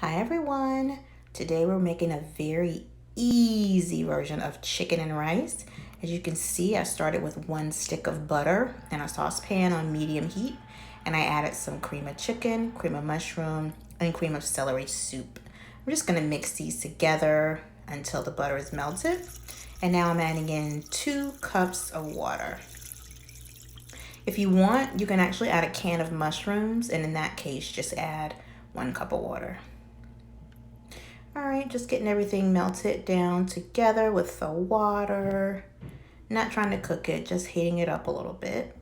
Hi everyone! Today we're making a very easy version of chicken and rice. As you can see, I started with 1 stick of butter in a saucepan on medium heat, and I added some cream of chicken, cream of mushroom, and cream of celery soup. We're just going to mix these together until the butter is melted. And now I'm adding in 2 cups of water. If you want, you can actually add a can of mushrooms, and in that case, just add 1 cup of water. All right, just getting everything melted down together with the water. Not trying to cook it, just heating it up a little bit.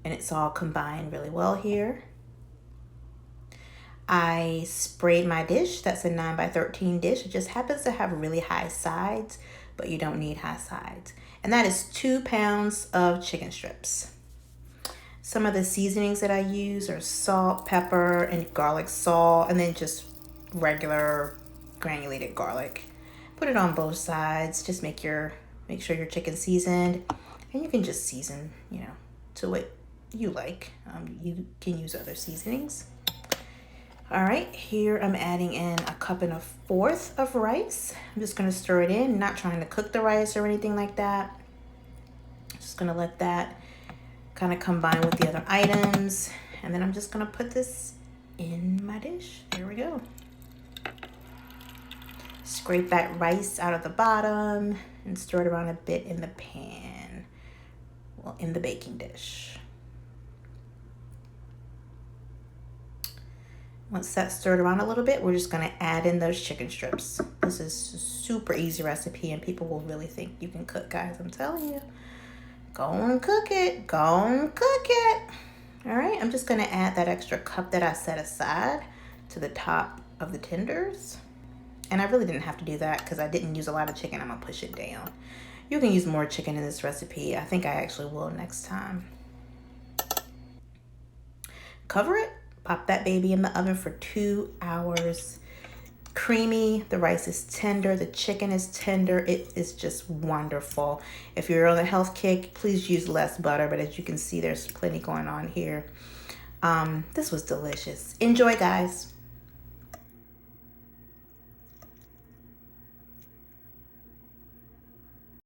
And it's all combined really well here. I sprayed my dish. That's a 9x13 dish. It just happens to have really high sides, but you don't need high sides. And that is 2 pounds of chicken strips. Some of the seasonings that I use are salt, pepper, and garlic salt, and then just regular granulated garlic. Put it on both sides. Just make sure your chicken's seasoned, and you can just season, to what you like. You can use other seasonings. All right, here I'm adding in 1 1/4 cups of rice. I'm just gonna stir it in, not trying to cook the rice or anything like that. Just gonna let that kind of combine with the other items, and then I'm just gonna put this in my dish. There we go. Scrape that rice out of the bottom and stir it around a bit in the pan, well, in the baking dish. Once that's stirred around a little bit, we're just gonna add in those chicken strips. This is a super easy recipe, and people will really think you can cook, guys. I'm telling you. Go and cook it. Go and cook it. All right, I'm just gonna add that extra cup that I set aside to the top of the tenders. And I really didn't have to do that because I didn't use a lot of chicken. I'm gonna push it down. You can use more chicken in this recipe. I think I actually will next time. Cover it, pop that baby in the oven for 2 hours. Creamy, the rice is tender, the chicken is tender. It is just wonderful. If you're on a health kick, please use less butter, but as you can see, there's plenty going on here. This was delicious. Enjoy, guys.